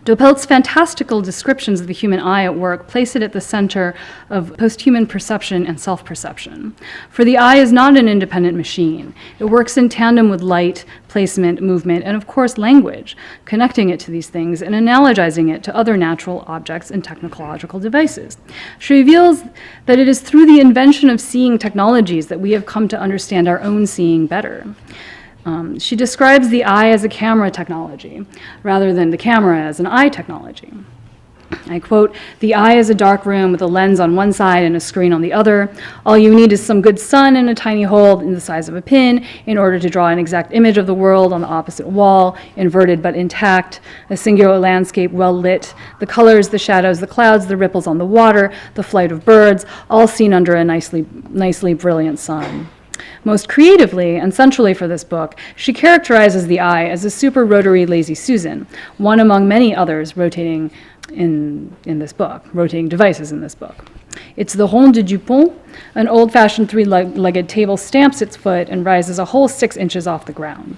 [SPEAKER 3] Dopelt's fantastical descriptions of the human eye at work place it at the center of post-human perception and self-perception. For the eye is not an independent machine. It works in tandem with light, placement, movement, and of course language, connecting it to these things and analogizing it to other natural objects and technological devices. She reveals that it is through the invention of seeing technologies that we have come to understand our own seeing better. She describes the eye as a camera technology, rather than the camera as an eye technology. I quote, "The eye is a dark room with a lens on one side and a screen on the other. All you need is some good sun and a tiny hole in the size of a pin in order to draw an exact image of the world on the opposite wall, inverted but intact, a singular landscape well lit, the colors, the shadows, the clouds, the ripples on the water, the flight of birds, all seen under a nicely brilliant sun." Most creatively and centrally for this book, she characterizes the eye as a super rotary Lazy Susan, one among many others rotating in this book, rotating devices in this book. It's the ronde du pont, an old-fashioned three-legged table stamps its foot and rises a whole 6 inches off the ground.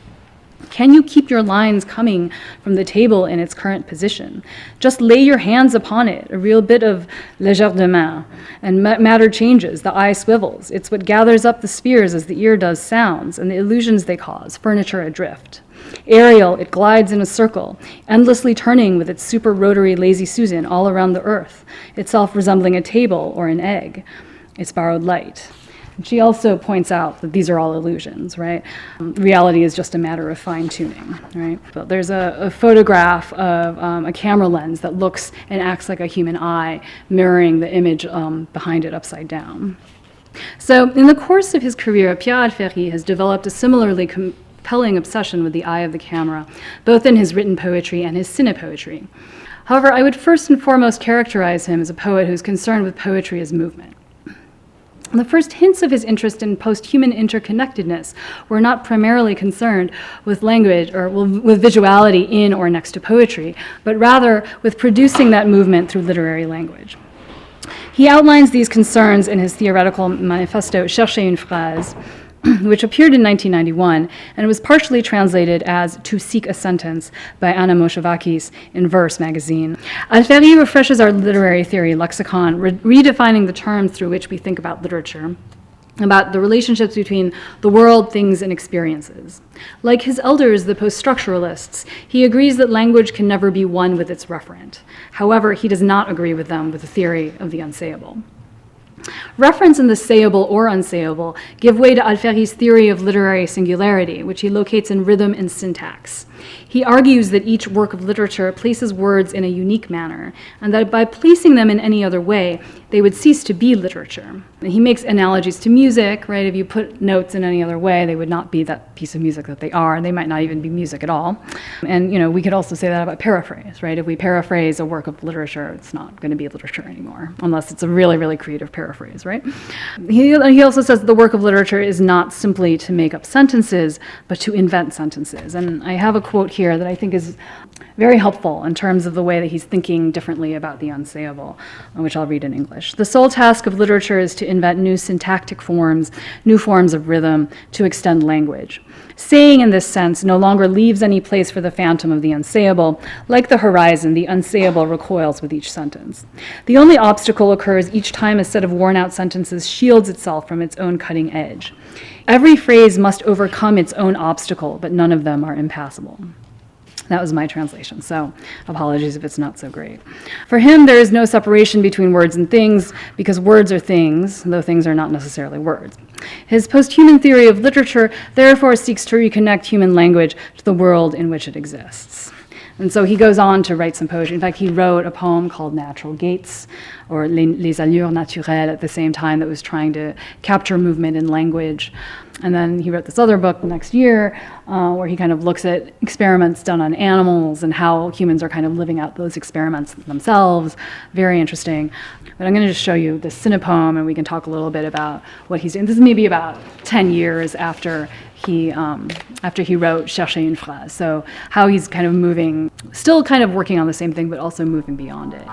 [SPEAKER 3] Can you keep your lines coming from the table in its current position? Just lay your hands upon it, a real bit of légerdemain, and matter changes, the eye swivels. It's what gathers up the spheres as the ear does sounds, and the illusions they cause, furniture adrift. Aerial, it glides in a circle, endlessly turning with its super rotary Lazy Susan all around the earth, itself resembling a table or an egg. It's borrowed light. She also points out that these are all illusions, right? Reality is just a matter of fine-tuning, right? But there's a photograph of a camera lens that looks and acts like a human eye, mirroring the image behind it upside down. So in the course of his career, Pierre Alféry has developed a similarly compelling obsession with the eye of the camera, both in his written poetry and his cinepoetry. However, I would first and foremost characterize him as a poet who's concerned with poetry as movement. The first hints of his interest in post-human interconnectedness were not primarily concerned with language or with visuality in or next to poetry, but rather with producing that movement through literary language. He outlines these concerns in his theoretical manifesto Chercher une phrase, which appeared in 1991 and was partially translated as To Seek a Sentence by Anna Moshavakis in Verse magazine. Alféry refreshes our literary theory lexicon, redefining the terms through which we think about literature, about the relationships between the world, things, and experiences. Like his elders, the post-structuralists, he agrees that language can never be one with its referent. However, he does not agree with them with the theory of the unsayable. Reference and the sayable or unsayable give way to Alféry's theory of literary singularity, which he locates in rhythm and syntax. He argues that each work of literature places words in a unique manner, and that by placing them in any other way, they would cease to be literature. And he makes analogies to music, right? If you put notes in any other way, they would not be that piece of music that they are. They might not even be music at all. And, we could also say that about paraphrase, right? If we paraphrase a work of literature, it's not going to be literature anymore, unless it's a really, really creative paraphrase, right? He also says that the work of literature is not simply to make up sentences, but to invent sentences. And I have a quote here that I think is very helpful in terms of the way that he's thinking differently about the unsayable, which I'll read in English. The sole task of literature is to invent new syntactic forms, new forms of rhythm, to extend language. Saying in this sense no longer leaves any place for the phantom of the unsayable. Like the horizon, the unsayable recoils with each sentence. The only obstacle occurs each time a set of worn-out sentences shields itself from its own cutting edge. Every phrase must overcome its own obstacle, but none of them are impassable. That was my translation, so apologies if it's not so great. For him, there is no separation between words and things, because words are things, though things are not necessarily words. His post-human theory of literature therefore seeks to reconnect human language to the world in which it exists. And so he goes on to write some poetry. In fact, he wrote a poem called Natural Gaits, or Les Allures Naturelles, at the same time, that was trying to capture movement in language. And then he wrote this other book the next year where he kind of looks at experiments done on animals and how humans are kind of living out those experiments themselves. Very interesting. But I'm going to just show you this cinepoem, and we can talk a little bit about what he's doing. This is maybe about 10 years after he wrote Chercher une phrase. So how he's kind of moving, still kind of working on the same thing, but also moving beyond it.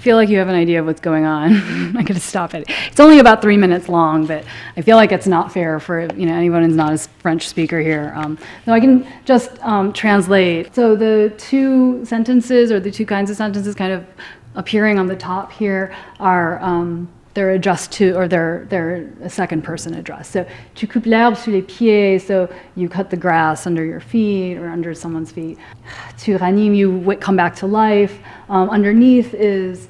[SPEAKER 3] Feel like you have an idea of what's going on. I'm going to stop it. It's only about 3 minutes long, but I feel like it's not fair for anyone who's not a French speaker here. So I can just translate. So the two sentences, or the two kinds of sentences kind of appearing on the top here, are they're addressed to, or they're a second person address. So tu coupes l'herbe sous les pieds, so you cut the grass under your feet or under someone's feet. Tu ranimes, you come back to life. Underneath is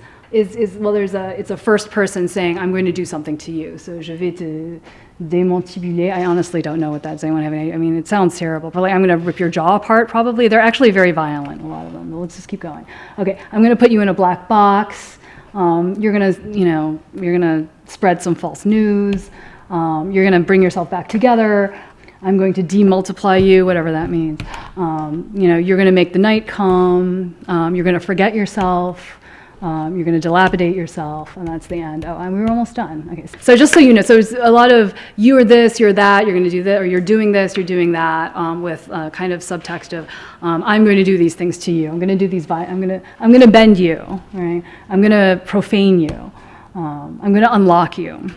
[SPEAKER 3] well, it's a first person saying, I'm going to do something to you. So je vais te démantibuler. I honestly don't know what that's. Anyone have any? I mean, it sounds terrible. But I'm going to rip your jaw apart. Probably they're actually very violent. A lot of them. But let's just keep going. Okay, I'm going to put you in a black box. You're gonna spread some false news. You're gonna bring yourself back together. I'm going to demultiply you, whatever that means. You're gonna make the night come. You're gonna forget yourself. You're going to dilapidate yourself, and that's the end. Oh, and we were almost done. Okay. So just so you know, so there's a lot of you are this, you're that, you're going to do that, or you're doing this, you're doing that, with kind of subtext of I'm going to do these things to you. I'm going to do these. I'm going to bend you. Right? I'm going to profane you. I'm going to unlock you.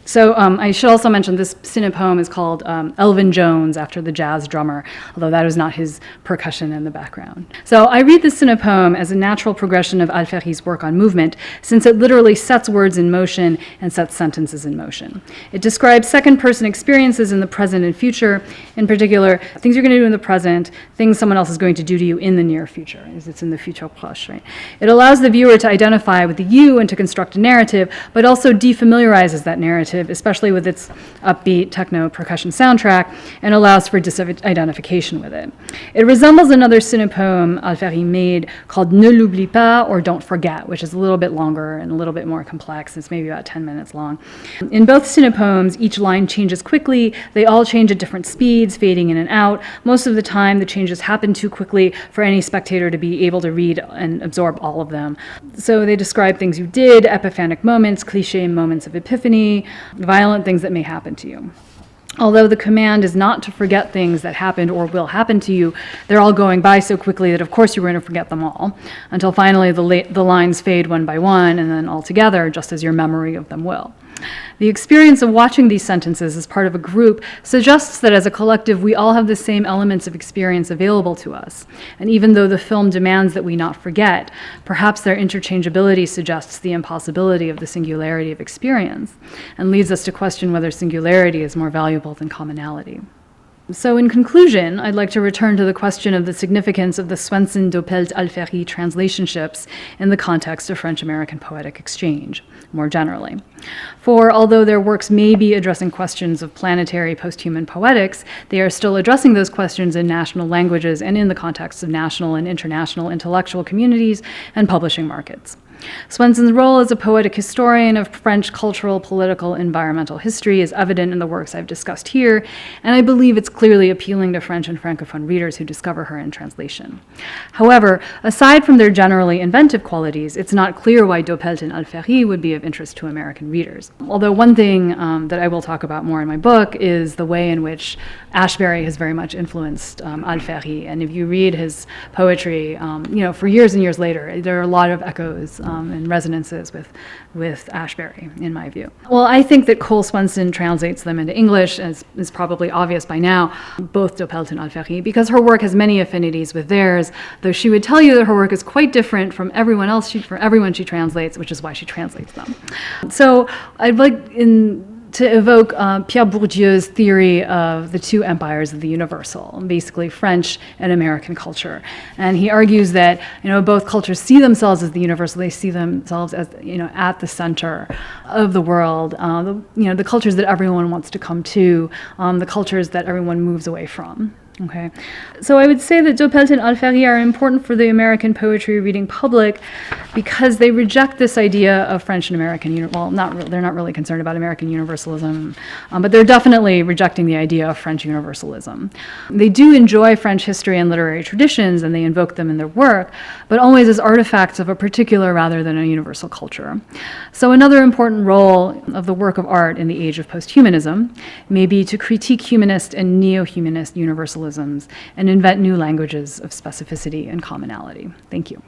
[SPEAKER 3] So I should also mention this cinepoem is called Elvin Jones, after the jazz drummer, although that is not his percussion in the background. So I read this cinepoem as a natural progression of Alfieri's work on movement, since it literally sets words in motion and sets sentences in motion. It describes second-person experiences in the present and future, in particular, things you're going to do in the present, things someone else is going to do to you in the near future, as it's in the futur proche, right? It allows the viewer to identify with the you and to construct a narrative, but also defamiliarizes that narrative narrative, especially with its upbeat techno percussion soundtrack, and allows for disidentification with it. It resembles another cinepoem Alfieri made called Ne l'oublie pas, or Don't Forget, which is a little bit longer and a little bit more complex. It's maybe about 10 minutes long. In both cinepoems, each line changes quickly. They all change at different speeds, fading in and out. Most of the time, the changes happen too quickly for any spectator to be able to read and absorb all of them. So they describe things you did, epiphanic moments, cliché moments of epiphany, violent things that may happen to you. Although the command is not to forget things that happened or will happen to you, they're all going by so quickly that of course you're going to forget them all, until finally the lines fade one by one and then all together, just as your memory of them will. The experience of watching these sentences as part of a group suggests that as a collective we all have the same elements of experience available to us. And even though the film demands that we not forget, perhaps their interchangeability suggests the impossibility of the singularity of experience and leads us to question whether singularity is more valuable than commonality. So in conclusion, I'd like to return to the question of the significance of the Swenson-Doppelt-Alfieri translationships in the context of French-American poetic exchange, more generally. For although their works may be addressing questions of planetary post-human poetics, they are still addressing those questions in national languages and in the context of national and international intellectual communities and publishing markets. Swenson's role as a poetic historian of French cultural, political, environmental history is evident in the works I've discussed here, and I believe it's clearly appealing to French and Francophone readers who discover her in translation. However, aside from their generally inventive qualities, it's not clear why Doppelt and Alfieri would be of interest to American readers. Although one thing that I will talk about more in my book is the way in which Ashbery has very much influenced Alfieri, and if you read his poetry, for years and years later, there are a lot of echoes and resonances with Ashbery, in my view. Well, I think that Cole Swenson translates them into English, as is probably obvious by now, both Doppelt and Alfieri, because her work has many affinities with theirs, though she would tell you that her work is quite different from everyone she translates, which is why she translates them. So I'd like to evoke Pierre Bourdieu's theory of the two empires of the universal, basically French and American culture. And he argues that both cultures see themselves as the universal. They see themselves as at the center of the world. The cultures that everyone wants to come to, the cultures that everyone moves away from. Okay, so I would say that Doppelt and Alfieri are important for the American poetry reading public because they reject this idea of French and American, they're not really concerned about American universalism, but they're definitely rejecting the idea of French universalism. They do enjoy French history and literary traditions, and they invoke them in their work, but always as artifacts of a particular rather than a universal culture. So another important role of the work of art in the age of posthumanism may be to critique humanist and neo-humanist universalism and invent new languages of specificity and commonality. Thank you.